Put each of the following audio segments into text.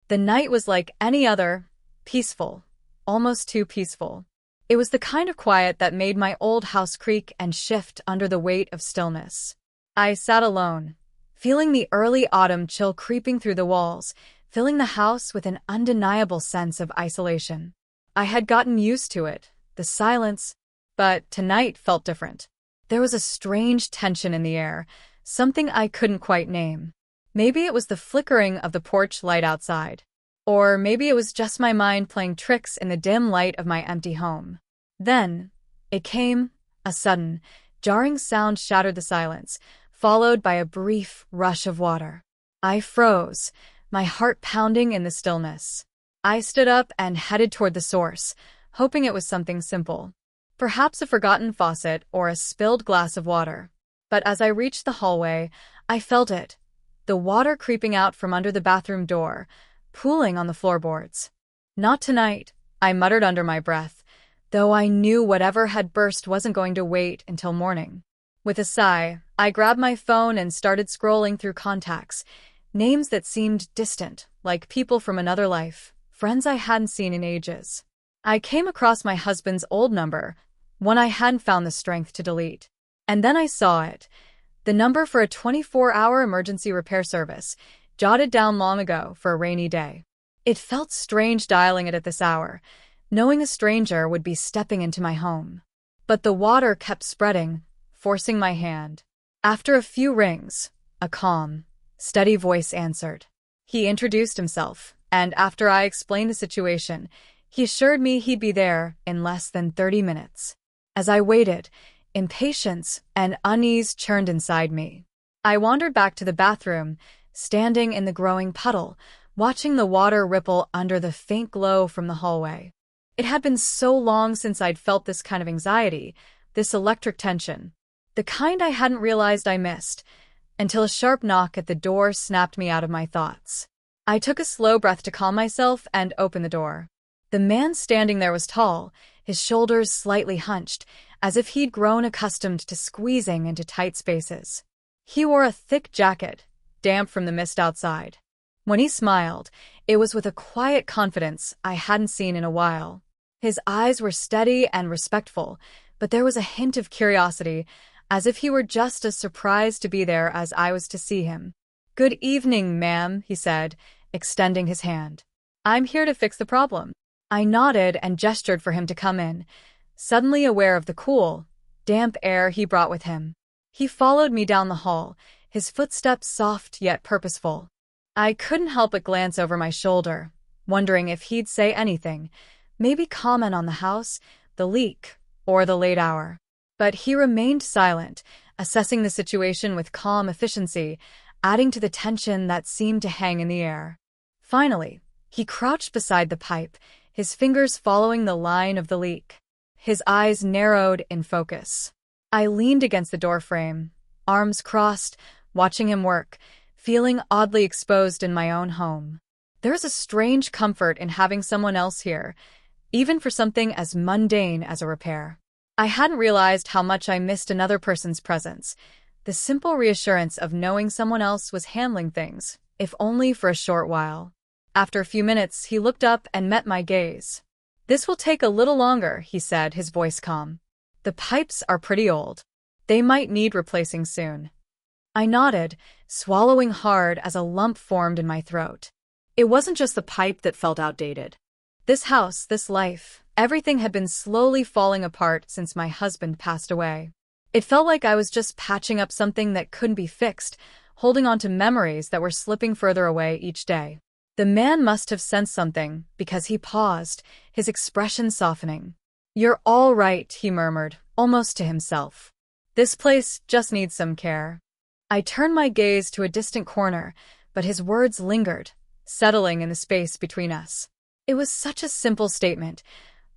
The night was like any other, peaceful, almost too peaceful. It was the kind of quiet that made my old house creak and shift under the weight of stillness. I sat alone, feeling the early autumn chill creeping through the walls, filling the house with an undeniable sense of isolation. I had gotten used to it, the silence, but tonight felt different. There was a strange tension in the air, something I couldn't quite name. Maybe it was the flickering of the porch light outside. Or maybe it was just my mind playing tricks in the dim light of my empty home. Then, it came, a sudden, jarring sound shattered the silence, followed by a brief rush of water. I froze, my heart pounding in the stillness. I stood up and headed toward the source, hoping it was something simple. Perhaps a forgotten faucet or a spilled glass of water. But as I reached the hallway, I felt it, the water creeping out from under the bathroom door, pooling on the floorboards. Not tonight, I muttered under my breath, though I knew whatever had burst wasn't going to wait until morning. With a sigh, I grabbed my phone and started scrolling through contacts, names that seemed distant, like people from another life, friends I hadn't seen in ages. I came across my husband's old number, one I hadn't found the strength to delete. And then I saw it, the number for a 24-hour emergency repair service, jotted down long ago for a rainy day. It felt strange dialing it at this hour, knowing a stranger would be stepping into my home. But the water kept spreading, forcing my hand. After a few rings, a calm, steady voice answered. He introduced himself, and after I explained the situation, he assured me he'd be there in less than 30 minutes. As I waited, impatience and unease churned inside me. I wandered back to the bathroom, standing in the growing puddle, watching the water ripple under the faint glow from the hallway. It had been so long since I'd felt this kind of anxiety, this electric tension, the kind I hadn't realized I missed, until a sharp knock at the door snapped me out of my thoughts. I took a slow breath to calm myself and opened the door. The man standing there was tall, his shoulders slightly hunched, as if he'd grown accustomed to squeezing into tight spaces. He wore a thick jacket, damp from the mist outside. When he smiled, it was with a quiet confidence I hadn't seen in a while. His eyes were steady and respectful, but there was a hint of curiosity, as if he were just as surprised to be there as I was to see him. "Good evening, ma'am," he said, extending his hand. "I'm here to fix the problem." I nodded and gestured for him to come in, suddenly aware of the cool, damp air he brought with him. He followed me down the hall, his footsteps soft yet purposeful. I couldn't help but glance over my shoulder, wondering if he'd say anything, maybe comment on the house, the leak, or the late hour. But he remained silent, assessing the situation with calm efficiency, adding to the tension that seemed to hang in the air. Finally, he crouched beside the pipe, his fingers following the line of the leak. His eyes narrowed in focus. I leaned against the doorframe, arms crossed, watching him work, feeling oddly exposed in my own home. There's a strange comfort in having someone else here, even for something as mundane as a repair. I hadn't realized how much I missed another person's presence, the simple reassurance of knowing someone else was handling things, if only for a short while. After a few minutes, he looked up and met my gaze. "This will take a little longer," he said, his voice calm. "The pipes are pretty old. They might need replacing soon." I nodded, swallowing hard as a lump formed in my throat. It wasn't just the pipe that felt outdated. This house, this life, everything had been slowly falling apart since my husband passed away. It felt like I was just patching up something that couldn't be fixed, holding on to memories that were slipping further away each day. The man must have sensed something, because he paused, his expression softening. "You're all right," he murmured, almost to himself. "This place just needs some care." I turned my gaze to a distant corner, but his words lingered, settling in the space between us. It was such a simple statement,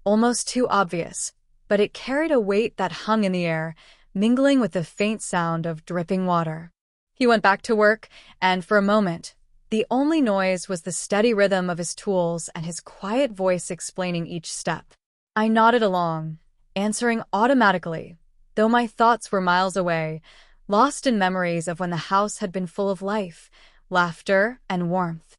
almost too obvious, but it carried a weight that hung in the air, mingling with the faint sound of dripping water. He went back to work, and for a moment, the only noise was the steady rhythm of his tools and his quiet voice explaining each step. I nodded along, answering automatically, though my thoughts were miles away, lost in memories of when the house had been full of life, laughter, and warmth.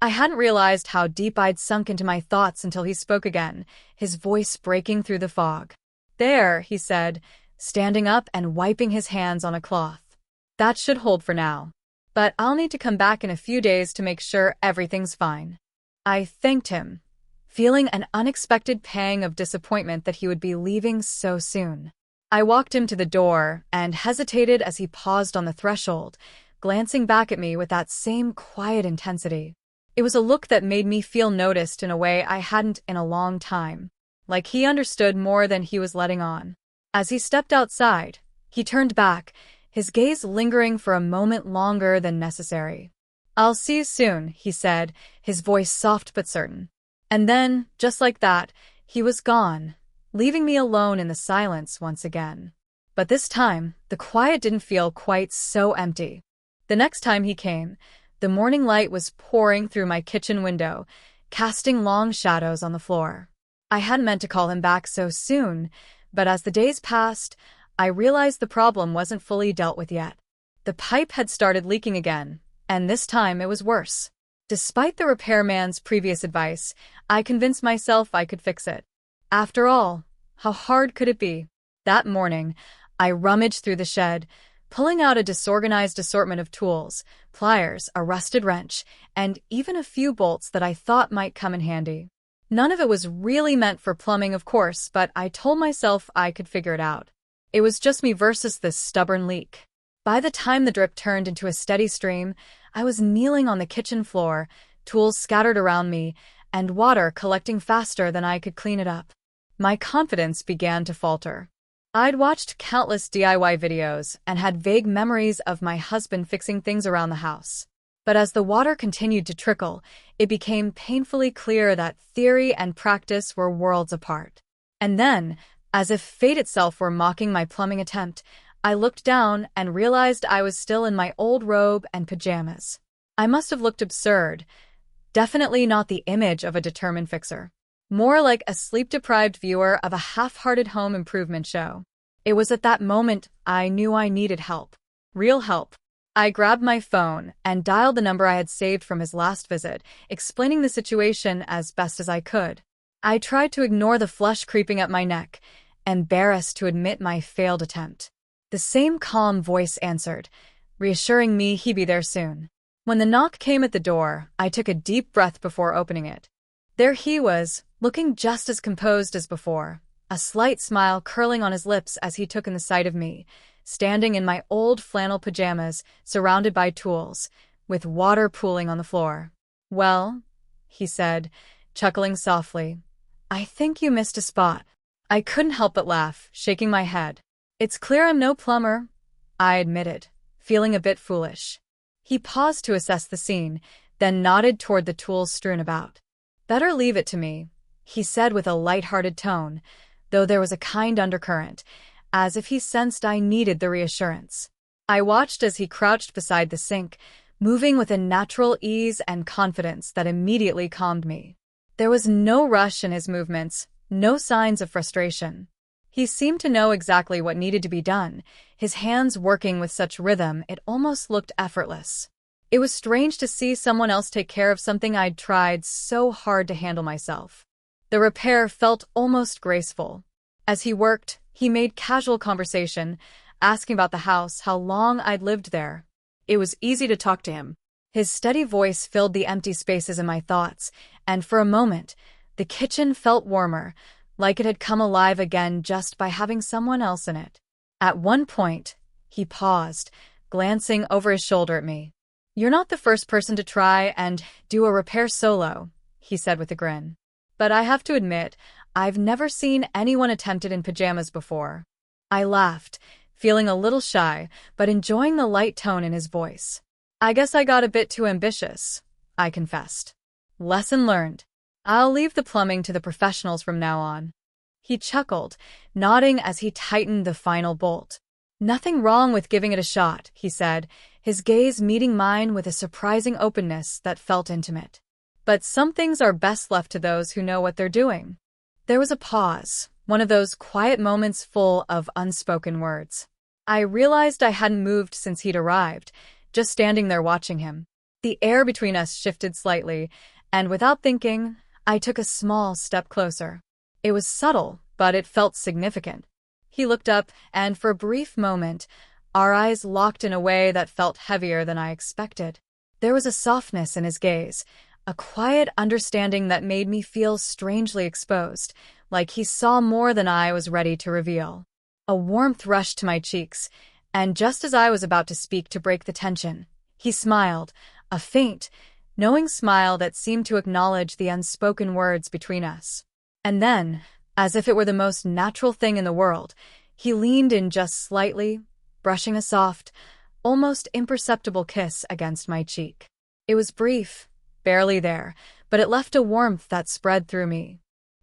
I hadn't realized how deep I'd sunk into my thoughts until he spoke again, his voice breaking through the fog. "There," he said, standing up and wiping his hands on a cloth. "That should hold for now. But I'll need to come back in a few days to make sure everything's fine." I thanked him, feeling an unexpected pang of disappointment that he would be leaving so soon. I walked him to the door and hesitated as he paused on the threshold, glancing back at me with that same quiet intensity. It was a look that made me feel noticed in a way I hadn't in a long time, like he understood more than he was letting on. As he stepped outside, he turned back, his gaze lingering for a moment longer than necessary. "I'll see you soon," he said, his voice soft but certain. And then, just like that, he was gone, leaving me alone in the silence once again. But this time, the quiet didn't feel quite so empty. The next time he came, the morning light was pouring through my kitchen window, casting long shadows on the floor. I hadn't meant to call him back so soon, but as the days passed, I realized the problem wasn't fully dealt with yet. The pipe had started leaking again, and this time it was worse. Despite the repairman's previous advice, I convinced myself I could fix it. After all, how hard could it be? That morning, I rummaged through the shed, pulling out a disorganized assortment of tools, pliers, a rusted wrench, and even a few bolts that I thought might come in handy. None of it was really meant for plumbing, of course, but I told myself I could figure it out. It was just me versus this stubborn leak. By the time the drip turned into a steady stream, I was kneeling on the kitchen floor, tools scattered around me, and water collecting faster than I could clean it up. My confidence began to falter. I'd watched countless DIY videos and had vague memories of my husband fixing things around the house. But as the water continued to trickle, it became painfully clear that theory and practice were worlds apart. And then, as if fate itself were mocking my plumbing attempt, I looked down and realized I was still in my old robe and pajamas. I must have looked absurd, definitely not the image of a determined fixer. More like a sleep-deprived viewer of a half-hearted home improvement show. It was at that moment I knew I needed help. Real help. I grabbed my phone and dialed the number I had saved from his last visit, explaining the situation as best as I could. I tried to ignore the flush creeping up my neck, embarrassed to admit my failed attempt. The same calm voice answered, reassuring me he'd be there soon. When the knock came at the door, I took a deep breath before opening it. There he was, looking just as composed as before, a slight smile curling on his lips as he took in the sight of me, standing in my old flannel pajamas, surrounded by tools, with water pooling on the floor. "Well," he said, chuckling softly, "I think you missed a spot." I couldn't help but laugh, shaking my head. "It's clear I'm no plumber," I admitted, feeling a bit foolish. He paused to assess the scene, then nodded toward the tools strewn about. "Better leave it to me," he said with a light-hearted tone, though there was a kind undercurrent, as if he sensed I needed the reassurance. I watched as he crouched beside the sink, moving with a natural ease and confidence that immediately calmed me. There was no rush in his movements, no signs of frustration. He seemed to know exactly what needed to be done, his hands working with such rhythm it almost looked effortless. It was strange to see someone else take care of something I'd tried so hard to handle myself. The repair felt almost graceful. As he worked, he made casual conversation, asking about the house, how long I'd lived there. It was easy to talk to him. His steady voice filled the empty spaces in my thoughts, and for a moment, the kitchen felt warmer, like it had come alive again just by having someone else in it. At one point, he paused, glancing over his shoulder at me. "You're not the first person to try and do a repair solo," he said with a grin. "But I have to admit, I've never seen anyone attempt it in pajamas before." I laughed, feeling a little shy, but enjoying the light tone in his voice. "I guess I got a bit too ambitious," I confessed. "Lesson learned. I'll leave the plumbing to the professionals from now on." He chuckled, nodding as he tightened the final bolt. "Nothing wrong with giving it a shot," he said, his gaze meeting mine with a surprising openness that felt intimate. "But some things are best left to those who know what they're doing." There was a pause, one of those quiet moments full of unspoken words. I realized I hadn't moved since he'd arrived, just standing there watching him. The air between us shifted slightly, and without thinking, I took a small step closer. It was subtle, but it felt significant. He looked up, and for a brief moment, our eyes locked in a way that felt heavier than I expected. There was a softness in his gaze, a quiet understanding that made me feel strangely exposed, like he saw more than I was ready to reveal. A warmth rushed to my cheeks, and just as I was about to speak to break the tension, he smiled, a faint, knowing smile that seemed to acknowledge the unspoken words between us. And then, as if it were the most natural thing in the world, he leaned in just slightly, brushing a soft, almost imperceptible kiss against my cheek. It was brief, barely there, but it left a warmth that spread through me.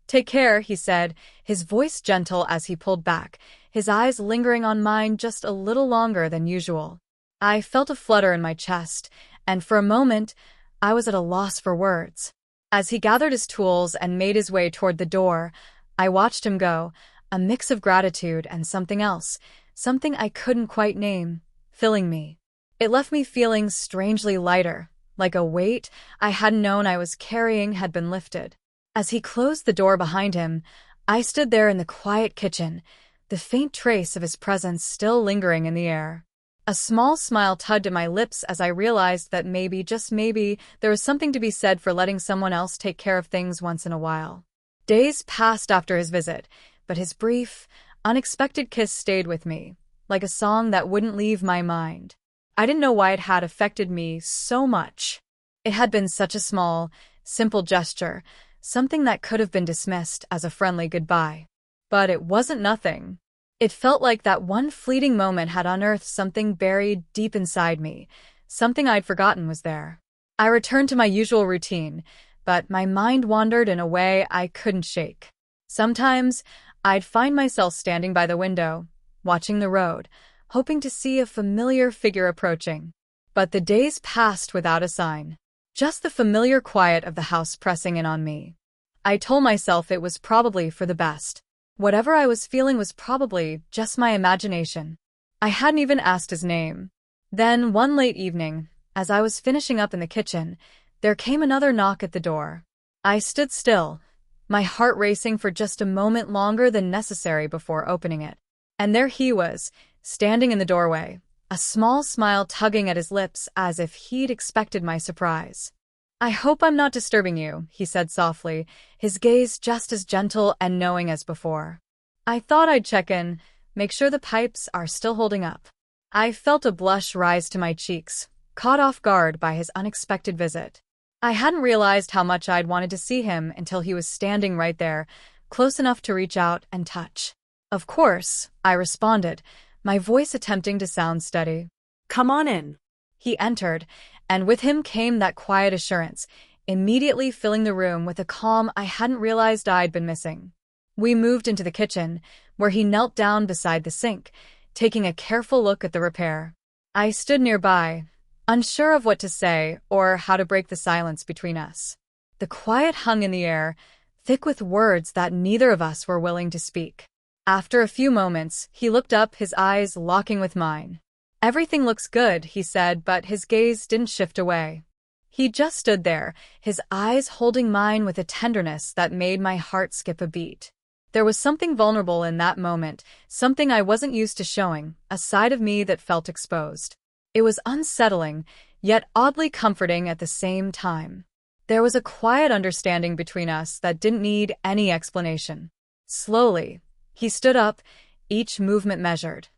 "Take care," he said, his voice gentle as he pulled back, his eyes lingering on mine just a little longer than usual. I felt a flutter in my chest, and for a moment, I was at a loss for words. As he gathered his tools and made his way toward the door, I watched him go, a mix of gratitude and something else, something I couldn't quite name, filling me. It left me feeling strangely lighter, like a weight I hadn't known I was carrying had been lifted. As he closed the door behind him, I stood there in the quiet kitchen, the faint trace of his presence still lingering in the air. A small smile tugged at my lips as I realized that maybe, just maybe, there was something to be said for letting someone else take care of things once in a while. Days passed after his visit, but his brief, unexpected kiss stayed with me, like a song that wouldn't leave my mind. I didn't know why it had affected me so much. It had been such a small, simple gesture, something that could have been dismissed as a friendly goodbye. But it wasn't nothing. It felt like that one fleeting moment had unearthed something buried deep inside me, something I'd forgotten was there. I returned to my usual routine, but my mind wandered in a way I couldn't shake. Sometimes, I'd find myself standing by the window, watching the road, hoping to see a familiar figure approaching. But the days passed without a sign. Just the familiar quiet of the house pressing in on me. I told myself it was probably for the best. Whatever I was feeling was probably just my imagination. I hadn't even asked his name. Then, one late evening, as I was finishing up in the kitchen, there came another knock at the door. I stood still, my heart racing for just a moment longer than necessary before opening it. And there he was, standing in the doorway, a small smile tugging at his lips as if he'd expected my surprise. "I hope I'm not disturbing you," he said softly, his gaze just as gentle and knowing as before. "I thought I'd check in, make sure the pipes are still holding up." I felt a blush rise to my cheeks, caught off guard by his unexpected visit. I hadn't realized how much I'd wanted to see him until he was standing right there, close enough to reach out and touch. "Of course," I responded, my voice attempting to sound steady. "Come on in." He entered, and with him came that quiet assurance, immediately filling the room with a calm I hadn't realized I'd been missing. We moved into the kitchen, where he knelt down beside the sink, taking a careful look at the repair. I stood nearby, unsure of what to say or how to break the silence between us. The quiet hung in the air, thick with words that neither of us were willing to speak. After a few moments, he looked up, his eyes locking with mine. "Everything looks good," he said, but his gaze didn't shift away. He just stood there, his eyes holding mine with a tenderness that made my heart skip a beat. There was something vulnerable in that moment, something I wasn't used to showing, a side of me that felt exposed. It was unsettling, yet oddly comforting at the same time. There was a quiet understanding between us that didn't need any explanation. Slowly, he stood up, each movement measured,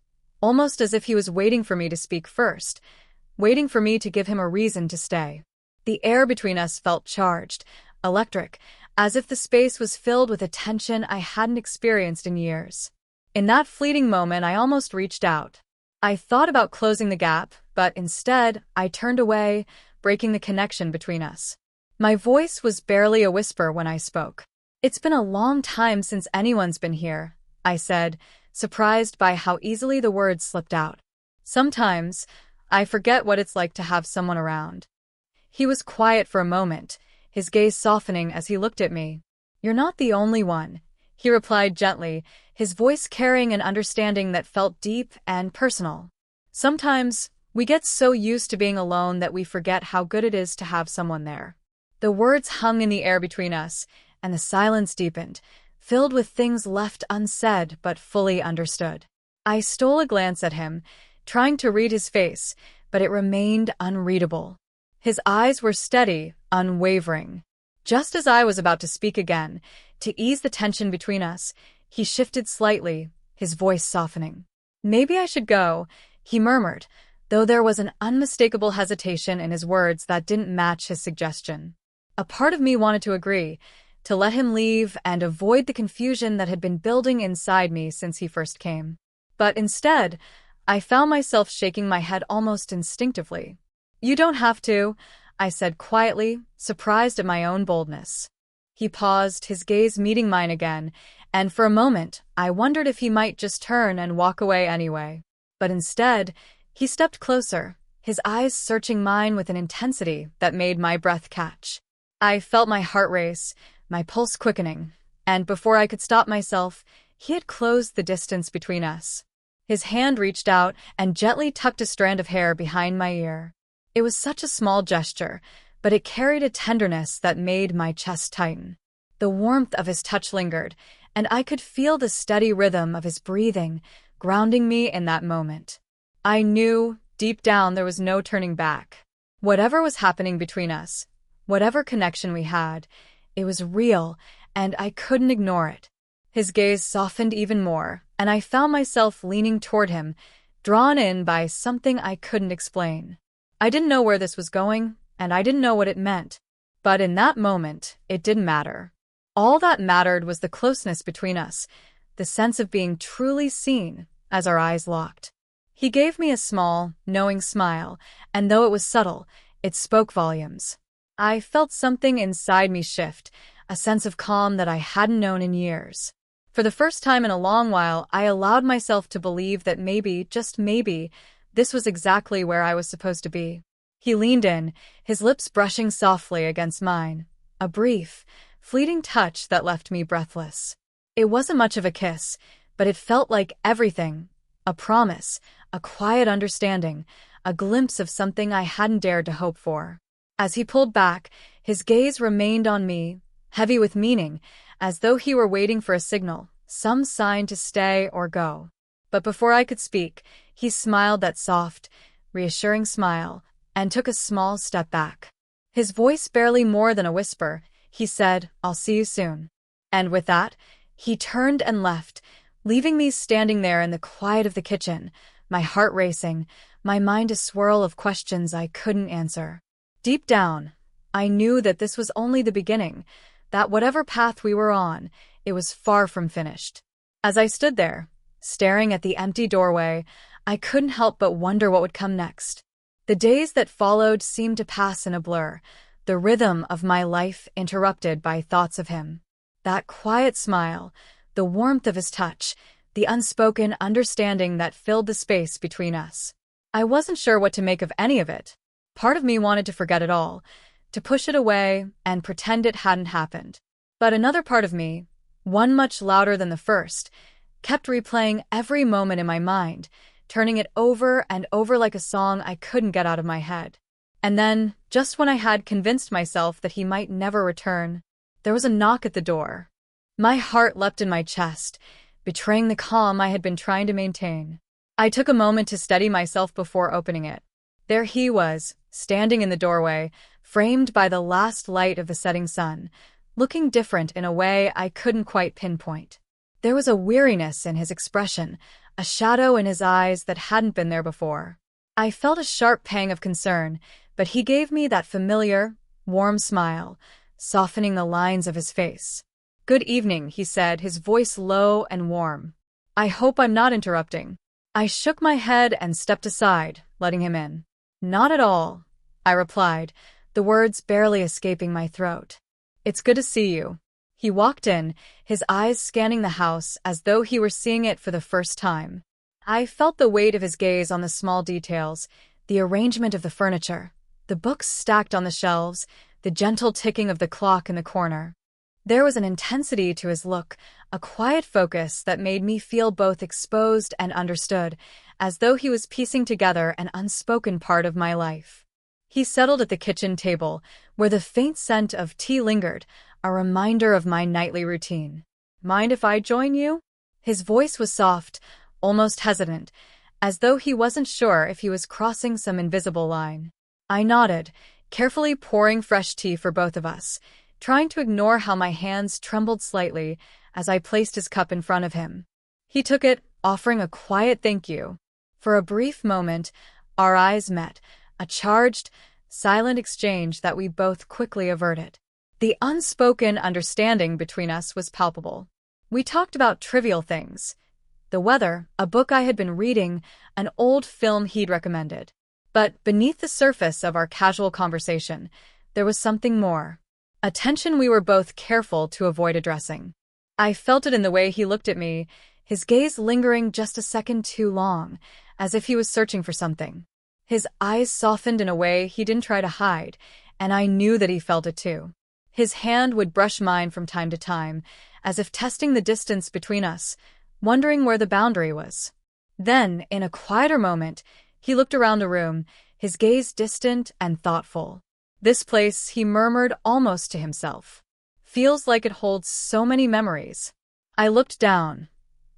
almost as if he was waiting for me to speak first, waiting for me to give him a reason to stay. The air between us felt charged, electric, as if the space was filled with a tension I hadn't experienced in years. In that fleeting moment, I almost reached out. I thought about closing the gap, but instead, I turned away, breaking the connection between us. My voice was barely a whisper when I spoke. "It's been a long time since anyone's been here," I said, surprised by how easily the words slipped out. "Sometimes, I forget what it's like to have someone around." He was quiet for a moment, his gaze softening as he looked at me. "You're not the only one," he replied gently, his voice carrying an understanding that felt deep and personal. "Sometimes, We get so used to being alone that we forget how good it is to have someone there. The words hung in the air between us, and the silence deepened, filled with things left unsaid but fully understood. I stole a glance at him, trying to read his face, but it remained unreadable. His eyes were steady, unwavering. Just as I was about to speak again, to ease the tension between us, he shifted slightly, his voice softening. "Maybe I should go," he murmured, though there was an unmistakable hesitation in his words that didn't match his suggestion. A part of me wanted to agree, to let him leave and avoid the confusion that had been building inside me since he first came. But instead, I found myself shaking my head almost instinctively. "You don't have to," I said quietly, surprised at my own boldness. He paused, his gaze meeting mine again, and for a moment, I wondered if he might just turn and walk away anyway. But instead, he stepped closer, his eyes searching mine with an intensity that made my breath catch. I felt my heart race, my pulse quickening, and before I could stop myself, he had closed the distance between us. His hand reached out and gently tucked a strand of hair behind my ear. It was such a small gesture, but it carried a tenderness that made my chest tighten. The warmth of his touch lingered, and I could feel the steady rhythm of his breathing, grounding me in that moment. I knew, deep down, there was no turning back. Whatever was happening between us, whatever connection we had, it was real, and I couldn't ignore it. His gaze softened even more, and I found myself leaning toward him, drawn in by something I couldn't explain. I didn't know where this was going, and I didn't know what it meant. But in that moment, it didn't matter. All that mattered was the closeness between us, the sense of being truly seen as our eyes locked. He gave me a small, knowing smile, and though it was subtle, it spoke volumes. I felt something inside me shift, a sense of calm that I hadn't known in years. For the first time in a long while, I allowed myself to believe that maybe, just maybe, this was exactly where I was supposed to be. He leaned in, his lips brushing softly against mine, a brief, fleeting touch that left me breathless. It wasn't much of a kiss, but it felt like everything, a promise, a quiet understanding, a glimpse of something I hadn't dared to hope for. As he pulled back, his gaze remained on me, heavy with meaning, as though he were waiting for a signal, some sign to stay or go. But before I could speak, he smiled that soft, reassuring smile, and took a small step back. His voice barely more than a whisper, he said, "I'll see you soon." And with that, he turned and left, leaving me standing there in the quiet of the kitchen, my heart racing, my mind a swirl of questions I couldn't answer. Deep down, I knew that this was only the beginning, that whatever path we were on, it was far from finished. As I stood there, staring at the empty doorway, I couldn't help but wonder what would come next. The days that followed seemed to pass in a blur, the rhythm of my life interrupted by thoughts of him. That quiet smile, the warmth of his touch, the unspoken understanding that filled the space between us. I wasn't sure what to make of any of it. Part of me wanted to forget it all, to push it away and pretend it hadn't happened. But another part of me, one much louder than the first, kept replaying every moment in my mind, turning it over and over like a song I couldn't get out of my head. And then, just when I had convinced myself that he might never return, there was a knock at the door. My heart leapt in my chest, betraying the calm I had been trying to maintain. I took a moment to steady myself before opening it. There he was, standing in the doorway, framed by the last light of the setting sun, looking different in a way I couldn't quite pinpoint. There was a weariness in his expression, a shadow in his eyes that hadn't been there before. I felt a sharp pang of concern, but he gave me that familiar, warm smile, softening the lines of his face. "Good evening," he said, his voice low and warm. "I hope I'm not interrupting." I shook my head and stepped aside, letting him in. "Not at all," I replied, the words barely escaping my throat. "It's good to see you." He walked in, his eyes scanning the house as though he were seeing it for the first time. I felt the weight of his gaze on the small details, the arrangement of the furniture, the books stacked on the shelves, the gentle ticking of the clock in the corner. There was an intensity to his look, a quiet focus that made me feel both exposed and understood, as though he was piecing together an unspoken part of my life. He settled at the kitchen table, where the faint scent of tea lingered, a reminder of my nightly routine. "Mind if I join you?" His voice was soft, almost hesitant, as though he wasn't sure if he was crossing some invisible line. I nodded, carefully pouring fresh tea for both of us, trying to ignore how my hands trembled slightly as I placed his cup in front of him. He took it, offering a quiet thank you. For a brief moment, our eyes met, a charged, silent exchange that we both quickly averted. The unspoken understanding between us was palpable. We talked about trivial things: the weather, a book I had been reading, an old film he'd recommended. But beneath the surface of our casual conversation, there was something more. A tension we were both careful to avoid addressing. I felt it in the way he looked at me, his gaze lingering just a second too long, as if he was searching for something. His eyes softened in a way he didn't try to hide, and I knew that he felt it too. His hand would brush mine from time to time, as if testing the distance between us, wondering where the boundary was. Then, in a quieter moment, he looked around the room, his gaze distant and thoughtful. "This place," he murmured almost to himself, "feels like it holds so many memories." I looked down,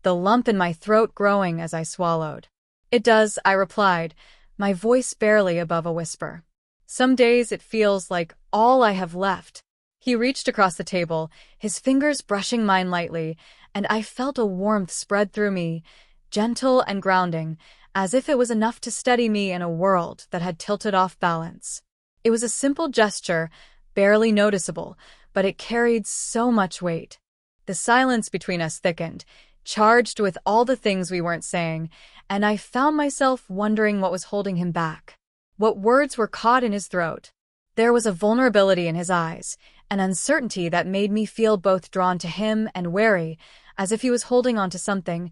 the lump in my throat growing as I swallowed. "It does," I replied, my voice barely above a whisper. "Some days it feels like all I have left." He reached across the table, his fingers brushing mine lightly, and I felt a warmth spread through me, gentle and grounding, as if it was enough to steady me in a world that had tilted off balance. It was a simple gesture, barely noticeable, but it carried so much weight. The silence between us thickened, charged with all the things we weren't saying, and I found myself wondering what was holding him back. What words were caught in his throat? There was a vulnerability in his eyes, an uncertainty that made me feel both drawn to him and wary, as if he was holding on to something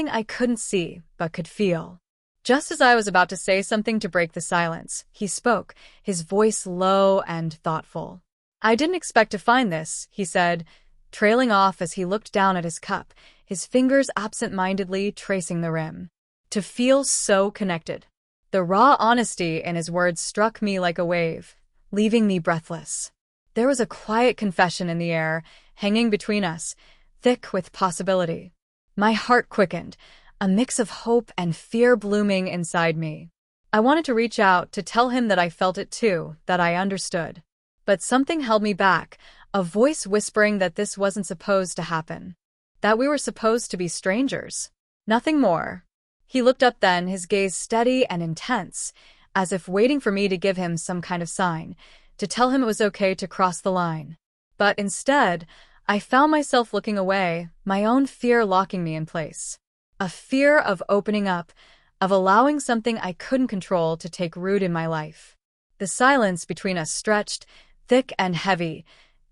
I couldn't see but could feel. Just as I was about to say something to break the silence, he spoke, his voice low and thoughtful. "I didn't expect to find this," he said, trailing off as he looked down at his cup, his fingers absent-mindedly tracing the rim. "To feel so connected." The raw honesty in his words struck me like a wave, leaving me breathless. There was a quiet confession in the air, hanging between us, thick with possibility. My heart quickened, a mix of hope and fear blooming inside me. I wanted to reach out, to tell him that I felt it too, that I understood. But something held me back, a voice whispering that this wasn't supposed to happen. That we were supposed to be strangers. Nothing more. He looked up then, his gaze steady and intense, as if waiting for me to give him some kind of sign, to tell him it was okay to cross the line. But instead, I found myself looking away, my own fear locking me in place. A fear of opening up, of allowing something I couldn't control to take root in my life. The silence between us stretched, thick and heavy,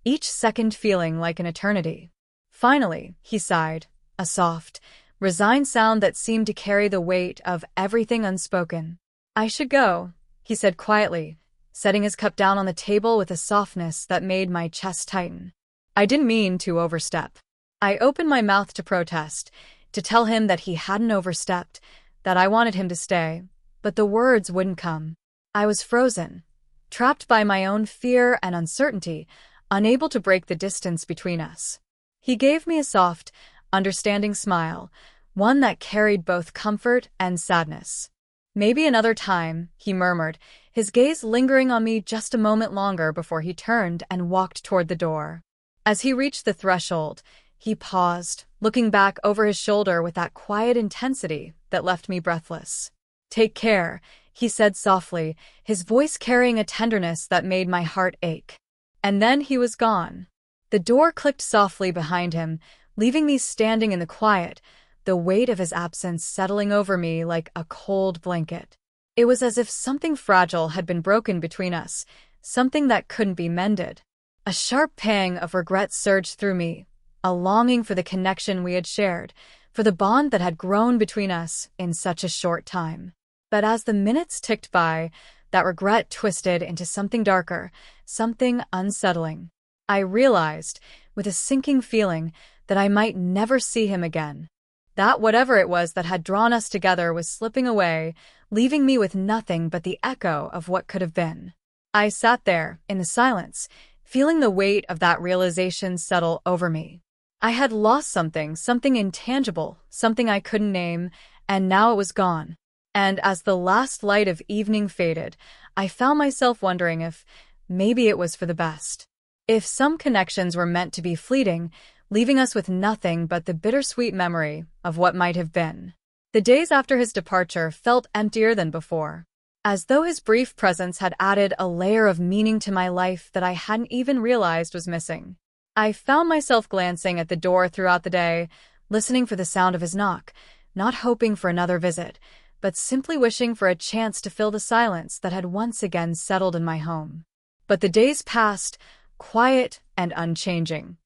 each second feeling like an eternity. Finally, he sighed, a soft, resigned sound that seemed to carry the weight of everything unspoken. "I should go," he said quietly, setting his cup down on the table with a softness that made my chest tighten. I didn't mean to overstep. I opened my mouth to protest, to tell him that he hadn't overstepped, that I wanted him to stay, but the words wouldn't come. I was frozen, trapped by my own fear and uncertainty, unable to break the distance between us. He gave me a soft, understanding smile, one that carried both comfort and sadness. "Maybe another time," he murmured, his gaze lingering on me just a moment longer before he turned and walked toward the door. As he reached the threshold, he paused, looking back over his shoulder with that quiet intensity that left me breathless. "Take care," he said softly, his voice carrying a tenderness that made my heart ache. And then he was gone. The door clicked softly behind him, leaving me standing in the quiet, the weight of his absence settling over me like a cold blanket. It was as if something fragile had been broken between us, something that couldn't be mended. A sharp pang of regret surged through me, a longing for the connection we had shared, for the bond that had grown between us in such a short time. But as the minutes ticked by, that regret twisted into something darker, something unsettling. I realized, with a sinking feeling, that I might never see him again. That whatever it was that had drawn us together was slipping away, leaving me with nothing but the echo of what could have been. I sat there, in the silence, feeling the weight of that realization settle over me. I had lost something intangible, something I couldn't name, and now it was gone. And as the last light of evening faded, I found myself wondering if maybe it was for the best. If some connections were meant to be fleeting, leaving us with nothing but the bittersweet memory of what might have been. The days after his departure felt emptier than before, as though his brief presence had added a layer of meaning to my life that I hadn't even realized was missing. I found myself glancing at the door throughout the day, listening for the sound of his knock, not hoping for another visit, but simply wishing for a chance to fill the silence that had once again settled in my home. But the days passed, quiet and unchanging.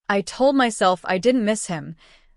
I told myself I didn't miss him,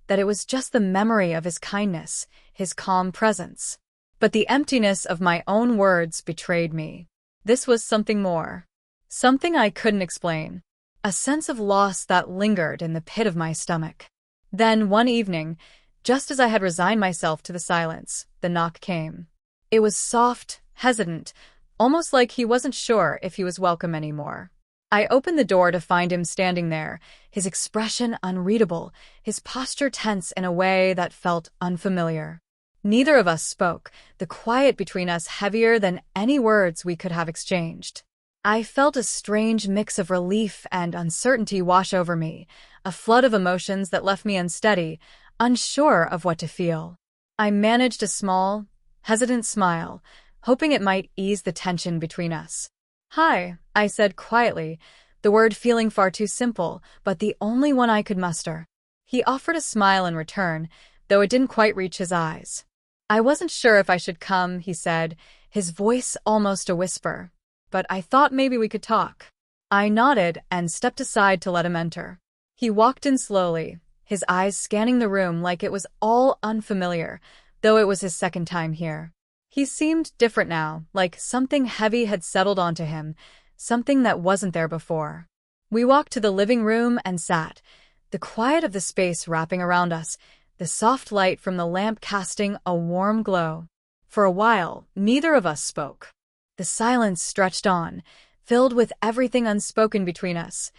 that it was just the memory of his kindness, his calm presence. But the emptiness of my own words betrayed me. This was something more. Something I couldn't explain. A sense of loss that lingered in the pit of my stomach. Then, one evening, just as I had resigned myself to the silence, the knock came. It was soft, hesitant, almost like he wasn't sure if he was welcome anymore. I opened the door to find him standing there, his expression unreadable, his posture tense in a way that felt unfamiliar. Neither of us spoke, the quiet between us heavier than any words we could have exchanged. I felt a strange mix of relief and uncertainty wash over me, a flood of emotions that left me unsteady, unsure of what to feel. I managed a small, hesitant smile, hoping it might ease the tension between us. "Hi," I said quietly, the word feeling far too simple, but the only one I could muster. He offered a smile in return, though it didn't quite reach his eyes. "I wasn't sure if I should come," he said, his voice almost a whisper. "But I thought maybe we could talk." I nodded and stepped aside to let him enter. He walked in slowly, his eyes scanning the room like it was all unfamiliar, though it was his second time here. He seemed different now, like something heavy had settled onto him, something that wasn't there before. We walked to the living room and sat, the quiet of the space wrapping around us, the soft light from the lamp casting a warm glow. For a while, neither of us spoke. The silence stretched on, filled with everything unspoken between us,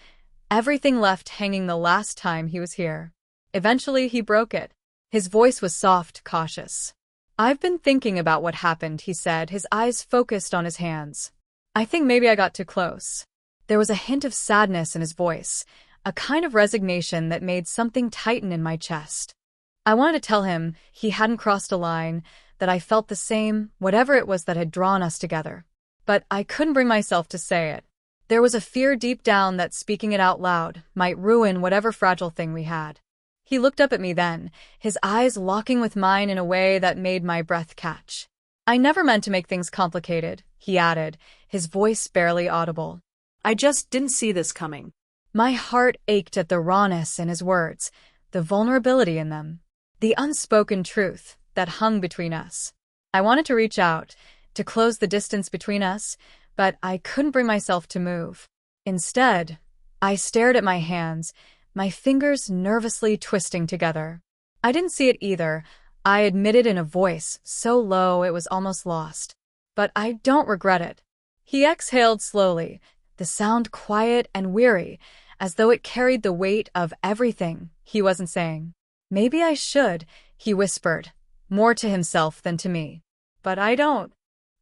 everything left hanging the last time he was here. Eventually, he broke it. His voice was soft, cautious. "I've been thinking about what happened," he said, his eyes focused on his hands. "I think maybe I got too close." There was a hint of sadness in his voice, a kind of resignation that made something tighten in my chest. I wanted to tell him he hadn't crossed a line, that I felt the same, whatever it was that had drawn us together. But I couldn't bring myself to say it. There was a fear deep down that speaking it out loud might ruin whatever fragile thing we had. He looked up at me then, his eyes locking with mine in a way that made my breath catch. "I never meant to make things complicated," he added, his voice barely audible. "I just didn't see this coming." My heart ached at the rawness in his words, the vulnerability in them, the unspoken truth that hung between us. I wanted to reach out, to close the distance between us, but I couldn't bring myself to move. Instead, I stared at my hands, my fingers nervously twisting together. I didn't see it either, I admitted in a voice so low it was almost lost. But I don't regret it. He exhaled slowly, the sound quiet and weary, as though it carried the weight of everything he wasn't saying. "Maybe I should," he whispered, more to himself than to me. "But I don't."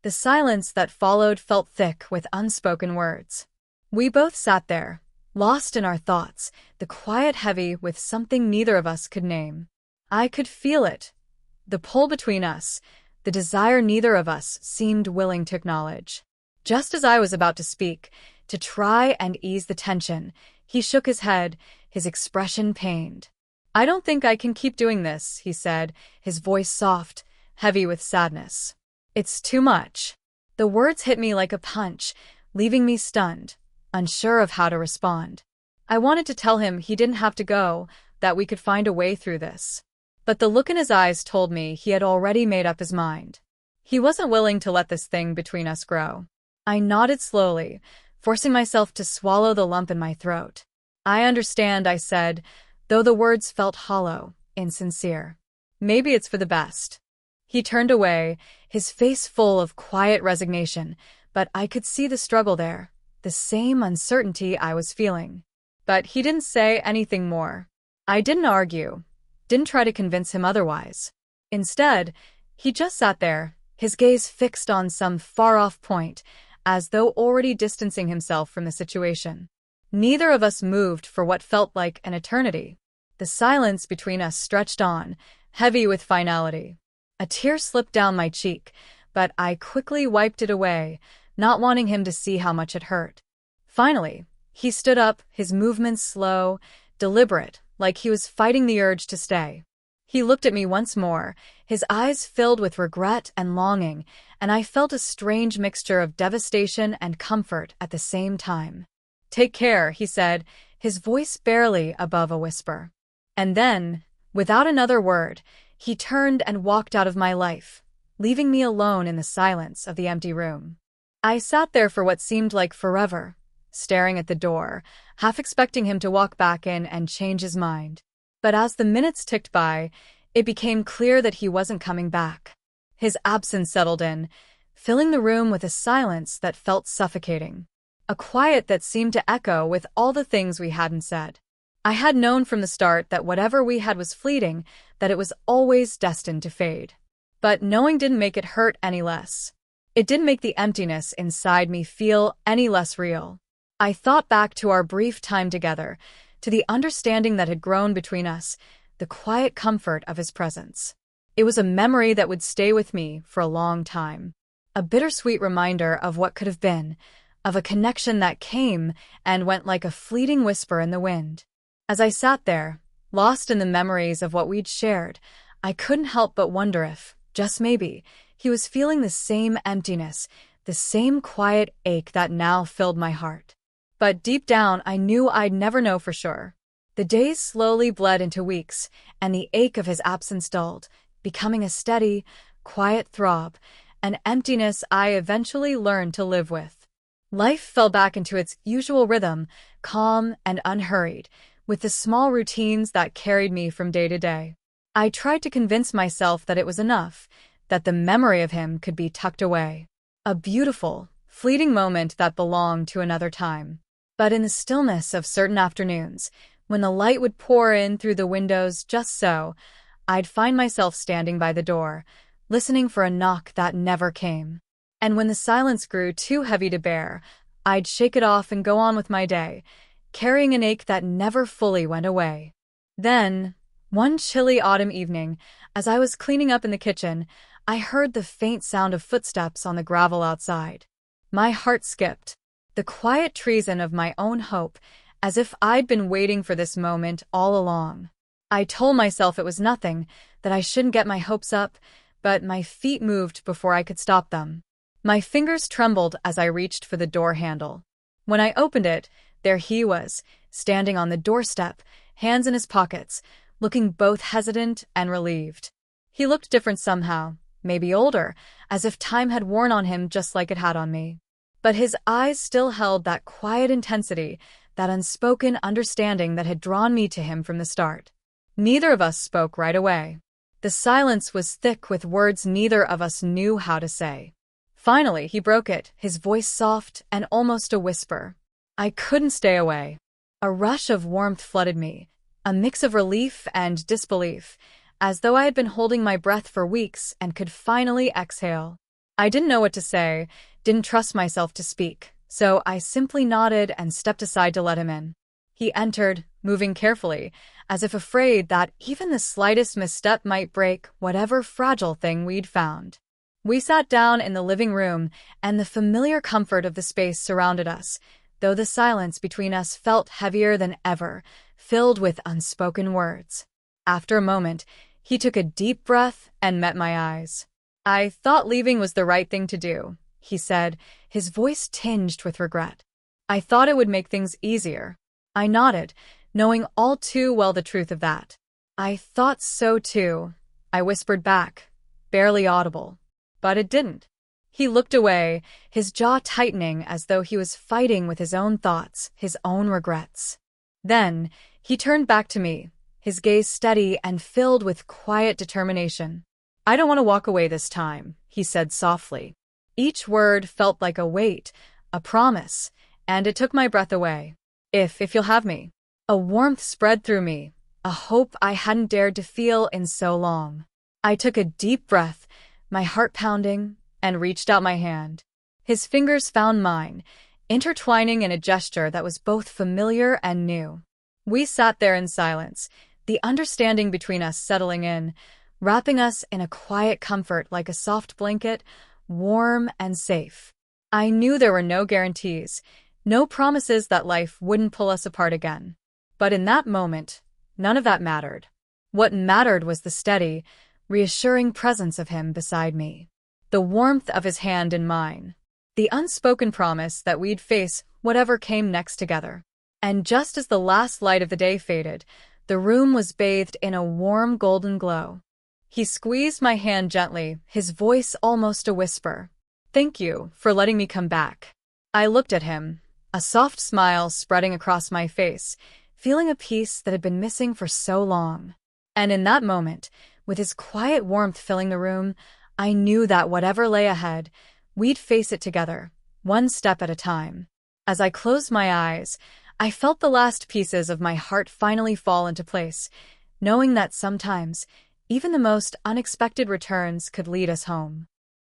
The silence that followed felt thick with unspoken words. We both sat there, lost in our thoughts, the quiet heavy with something neither of us could name. I could feel it, the pull between us, the desire neither of us seemed willing to acknowledge. Just as I was about to speak, to try and ease the tension, he shook his head, his expression pained. "I don't think I can keep doing this," he said, his voice soft, heavy with sadness. "It's too much." The words hit me like a punch, leaving me stunned, unsure of how to respond. I wanted to tell him he didn't have to go, that we could find a way through this. But the look in his eyes told me he had already made up his mind. He wasn't willing to let this thing between us grow. I nodded slowly, forcing myself to swallow the lump in my throat. "I understand," I said, though the words felt hollow, insincere. Maybe it's for the best. He turned away, his face full of quiet resignation, but I could see the struggle there, the same uncertainty I was feeling. But he didn't say anything more. I didn't argue, didn't try to convince him otherwise. Instead, he just sat there, his gaze fixed on some far-off point, as though already distancing himself from the situation. Neither of us moved for what felt like an eternity. The silence between us stretched on, heavy with finality. A tear slipped down my cheek, but I quickly wiped it away, not wanting him to see how much it hurt. Finally, he stood up, his movements slow, deliberate, like he was fighting the urge to stay. He looked at me once more, his eyes filled with regret and longing, and I felt a strange mixture of devastation and comfort at the same time. "Take care," he said, his voice barely above a whisper. And then, without another word, he turned and walked out of my life, leaving me alone in the silence of the empty room. I sat there for what seemed like forever, staring at the door, half expecting him to walk back in and change his mind. But as the minutes ticked by, it became clear that he wasn't coming back. His absence settled in, filling the room with a silence that felt suffocating. A quiet that seemed to echo with all the things we hadn't said. I had known from the start that whatever we had was fleeting, that it was always destined to fade. But knowing didn't make it hurt any less. It didn't make the emptiness inside me feel any less real. I thought back to our brief time together, to the understanding that had grown between us, the quiet comfort of his presence. It was a memory that would stay with me for a long time. A bittersweet reminder of what could have been, of a connection that came and went like a fleeting whisper in the wind. As I sat there, lost in the memories of what we'd shared, I couldn't help but wonder if, just maybe, he was feeling the same emptiness, the same quiet ache that now filled my heart. But deep down, I knew I'd never know for sure. The days slowly bled into weeks, and the ache of his absence dulled, becoming a steady, quiet throb, an emptiness I eventually learned to live with. Life fell back into its usual rhythm, calm and unhurried, with the small routines that carried me from day to day. I tried to convince myself that it was enough, that the memory of him could be tucked away. A beautiful, fleeting moment that belonged to another time. But in the stillness of certain afternoons, when the light would pour in through the windows just so, I'd find myself standing by the door, listening for a knock that never came. And when the silence grew too heavy to bear, I'd shake it off and go on with my day, carrying an ache that never fully went away. Then, one chilly autumn evening, as I was cleaning up in the kitchen, I heard the faint sound of footsteps on the gravel outside. My heart skipped. The quiet treason of my own hope, as if I'd been waiting for this moment all along. I told myself it was nothing, that I shouldn't get my hopes up, but my feet moved before I could stop them. My fingers trembled as I reached for the door handle. When I opened it, there he was, standing on the doorstep, hands in his pockets, looking both hesitant and relieved. He looked different somehow, maybe older, as if time had worn on him just like it had on me. But his eyes still held that quiet intensity, that unspoken understanding that had drawn me to him from the start. Neither of us spoke right away. The silence was thick with words neither of us knew how to say. Finally, he broke it, his voice soft and almost a whisper. I couldn't stay away. A rush of warmth flooded me, a mix of relief and disbelief, as though I had been holding my breath for weeks and could finally exhale. I didn't know what to say, didn't trust myself to speak, so I simply nodded and stepped aside to let him in. He entered, moving carefully, as if afraid that even the slightest misstep might break whatever fragile thing we'd found. We sat down in the living room, and the familiar comfort of the space surrounded us, though the silence between us felt heavier than ever, filled with unspoken words. After a moment, he took a deep breath and met my eyes. I thought leaving was the right thing to do, he said, his voice tinged with regret. I thought it would make things easier. I nodded, knowing all too well the truth of that. I thought so too, I whispered back, barely audible. But it didn't. He looked away, his jaw tightening as though he was fighting with his own thoughts, his own regrets. Then, he turned back to me, his gaze steady and filled with quiet determination. "I don't want to walk away this time," he said softly. Each word felt like a weight, a promise, and it took my breath away. If you'll have me." A warmth spread through me, a hope I hadn't dared to feel in so long. I took a deep breath, my heart pounding, and reached out my hand. His fingers found mine, intertwining in a gesture that was both familiar and new. We sat there in silence, the understanding between us settling in, wrapping us in a quiet comfort like a soft blanket, warm and safe. I knew there were no guarantees, no promises that life wouldn't pull us apart again. But in that moment, none of that mattered. What mattered was the steady, reassuring presence of him beside me. The warmth of his hand in mine. The unspoken promise that we'd face whatever came next together. And just as the last light of the day faded, the room was bathed in a warm golden glow. He squeezed my hand gently, his voice almost a whisper. "Thank you for letting me come back." I looked at him, a soft smile spreading across my face, feeling a peace that had been missing for so long. And in that moment, with his quiet warmth filling the room, I knew that whatever lay ahead, we'd face it together, one step at a time. As I closed my eyes, I felt the last pieces of my heart finally fall into place, knowing that sometimes, even the most unexpected returns could lead us home.